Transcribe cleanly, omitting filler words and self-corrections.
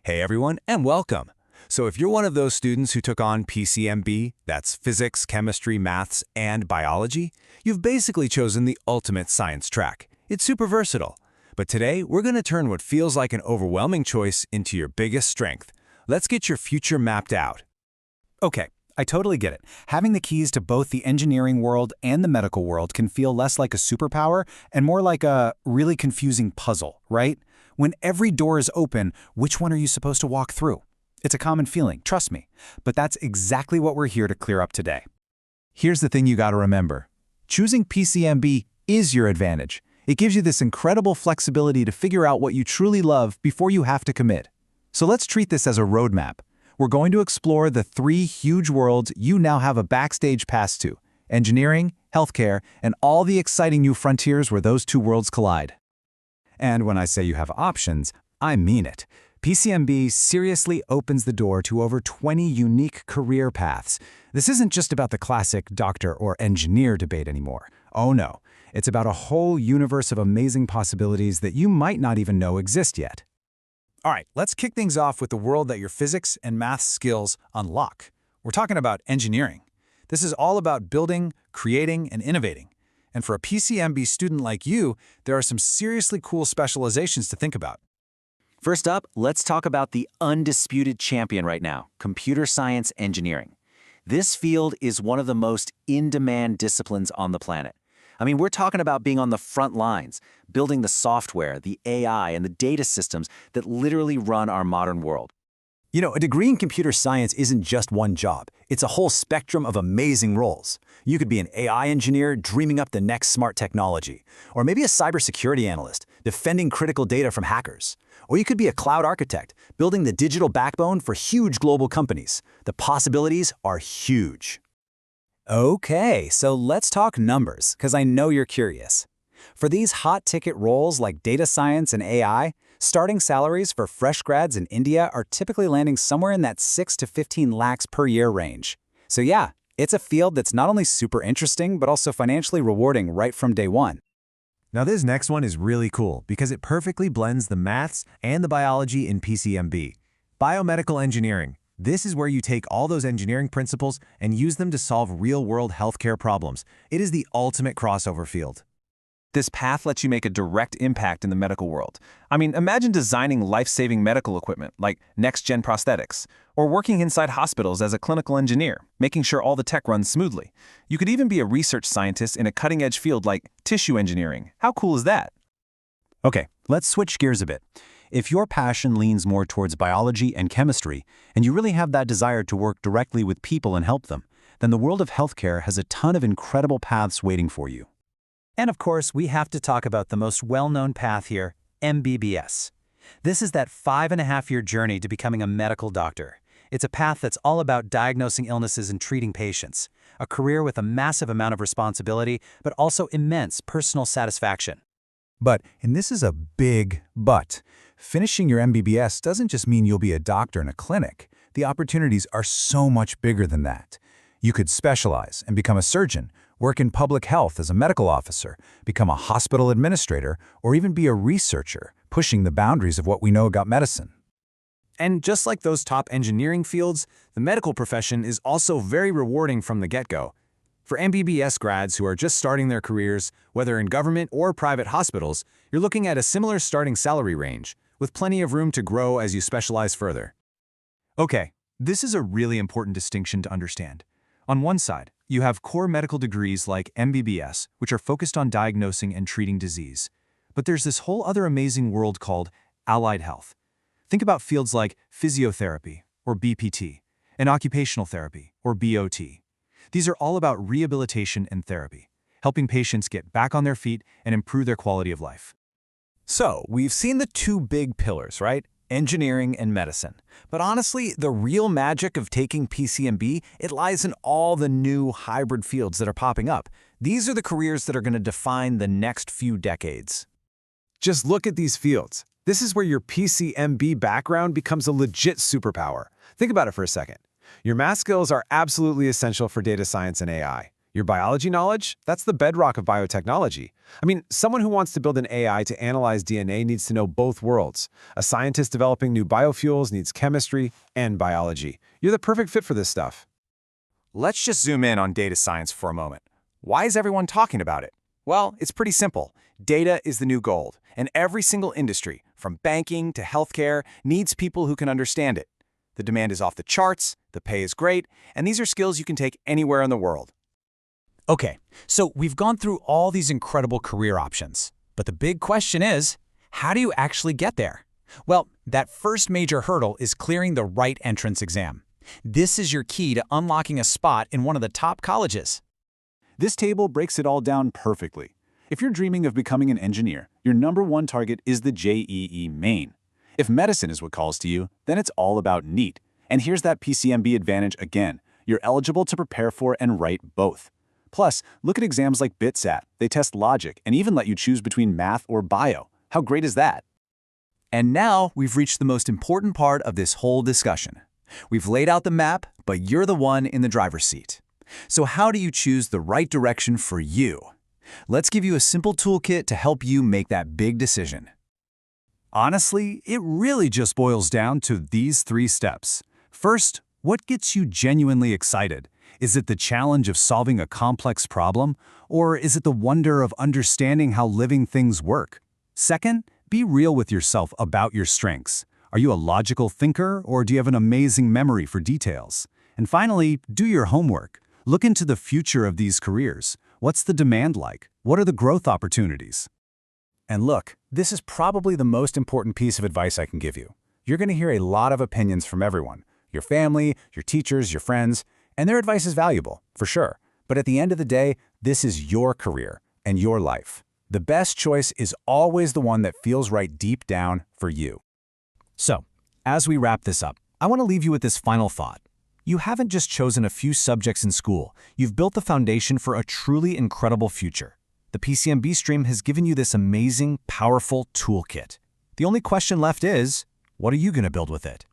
Hey everyone, and welcome. So if you're one of those students who took on PCMB, that's physics, chemistry, maths, and biology, you've basically chosen the ultimate science track. It's super versatile. But today, we're going to turn what feels like an overwhelming choice into your biggest strength. Let's get your future mapped out. Okay, I totally get it. Having the keys to both the engineering world and the medical world can feel less like a superpower and more like a really confusing puzzle, right? When every door is open, which one are you supposed to walk through? It's a common feeling, trust me. But that's exactly what we're here to clear up today. Here's the thing you got to remember. Choosing PCMB is your advantage. It gives you this incredible flexibility to figure out what you truly love before you have to commit. So let's treat this as a roadmap. We're going to explore the three huge worlds you now have a backstage pass to: engineering, healthcare, and all the exciting new frontiers where those two worlds collide. And when I say you have options, I mean it. PCMB seriously opens the door to over 20 unique career paths. This isn't just about the classic doctor or engineer debate anymore. Oh no, it's about a whole universe of amazing possibilities that you might not even know exist yet. All right, let's kick things off with the world that your physics and math skills unlock. We're talking about engineering. This is all about building, creating, and innovating. And for a PCMB student like you, there are some seriously cool specializations to think about. First up, let's talk about the undisputed champion right now, computer science engineering. This field is one of the most in-demand disciplines on the planet. I mean, we're talking about being on the front lines, building the software, the AI, and the data systems that literally run our modern world. You know, a degree in computer science isn't just one job. It's a whole spectrum of amazing roles. You could be an AI engineer dreaming up the next smart technology, or maybe a cybersecurity analyst defending critical data from hackers. Or you could be a cloud architect building the digital backbone for huge global companies. The possibilities are huge. Okay, so let's talk numbers, because I know you're curious. For these hot-ticket roles like data science and AI, starting salaries for fresh grads in India are typically landing somewhere in that 6 to 15 lakhs per year range. So yeah, it's a field that's not only super interesting, but also financially rewarding right from day one. Now this next one is really cool because it perfectly blends the maths and the biology in PCMB. Biomedical engineering. This is where you take all those engineering principles and use them to solve real-world healthcare problems. It is the ultimate crossover field. This path lets you make a direct impact in the medical world. I mean, imagine designing life-saving medical equipment like next-gen prosthetics, or working inside hospitals as a clinical engineer, making sure all the tech runs smoothly. You could even be a research scientist in a cutting-edge field like tissue engineering. How cool is that? Okay, let's switch gears a bit. If your passion leans more towards biology and chemistry, and you really have that desire to work directly with people and help them, then the world of healthcare has a ton of incredible paths waiting for you. And of course, we have to talk about the most well-known path here, MBBS. This is that 5.5-year journey to becoming a medical doctor. It's a path that's all about diagnosing illnesses and treating patients, a career with a massive amount of responsibility, but also immense personal satisfaction. But, and this is a big but, finishing your MBBS doesn't just mean you'll be a doctor in a clinic. The opportunities are so much bigger than that. You could specialize and become a surgeon, work in public health as a medical officer, become a hospital administrator, or even be a researcher, pushing the boundaries of what we know about medicine. And just like those top engineering fields, the medical profession is also very rewarding from the get-go. For MBBS grads who are just starting their careers, whether in government or private hospitals, you're looking at a similar starting salary range, with plenty of room to grow as you specialize further. Okay, this is a really important distinction to understand. On one side, you have core medical degrees like MBBS, which are focused on diagnosing and treating disease. But there's this whole other amazing world called allied health. Think about fields like physiotherapy, or BPT, and occupational therapy, or BOT. These are all about rehabilitation and therapy, helping patients get back on their feet and improve their quality of life. So, we've seen the two big pillars, right? Engineering and medicine. But honestly, the real magic of taking PCMB, it lies in all the new hybrid fields that are popping up. These are the careers that are going to define the next few decades. Just look at these fields. This is where your PCMB background becomes a legit superpower. Think about it for a second. Your math skills are absolutely essential for data science and AI. Your biology knowledge? That's the bedrock of biotechnology. I mean, someone who wants to build an AI to analyze DNA needs to know both worlds. A scientist developing new biofuels needs chemistry and biology. You're the perfect fit for this stuff. Let's just zoom in on data science for a moment. Why is everyone talking about it? Well, it's pretty simple. Data is the new gold, and every single industry, from banking to healthcare, needs people who can understand it. The demand is off the charts, the pay is great, and these are skills you can take anywhere in the world. Okay, so we've gone through all these incredible career options. But the big question is, how do you actually get there? Well, that first major hurdle is clearing the right entrance exam. This is your key to unlocking a spot in one of the top colleges. This table breaks it all down perfectly. If you're dreaming of becoming an engineer, your #1 target is the JEE main. If medicine is what calls to you, then it's all about NEAT. And here's that PCMB advantage again. You're eligible to prepare for and write both. Plus, look at exams like BitSat. They test logic and even let you choose between math or bio. How great is that? And now we've reached the most important part of this whole discussion. We've laid out the map, but you're the one in the driver's seat. So how do you choose the right direction for you? Let's give you a simple toolkit to help you make that big decision. Honestly, it really just boils down to these 3 steps. First, what gets you genuinely excited? Is it the challenge of solving a complex problem, or is it the wonder of understanding how living things work? Second, be real with yourself about your strengths. Are you a logical thinker, or do you have an amazing memory for details? And finally, do your homework. Look into the future of these careers. What's the demand like? What are the growth opportunities? And look, this is probably the most important piece of advice I can give you. You're going to hear a lot of opinions from everyone, your family, your teachers, your friends, and their advice is valuable, for sure. But at the end of the day, this is your career and your life. The best choice is always the one that feels right deep down for you. So, as we wrap this up, I want to leave you with this final thought. You haven't just chosen a few subjects in school, you've built the foundation for a truly incredible future. The PCMB stream has given you this amazing, powerful toolkit. The only question left is, what are you going to build with it?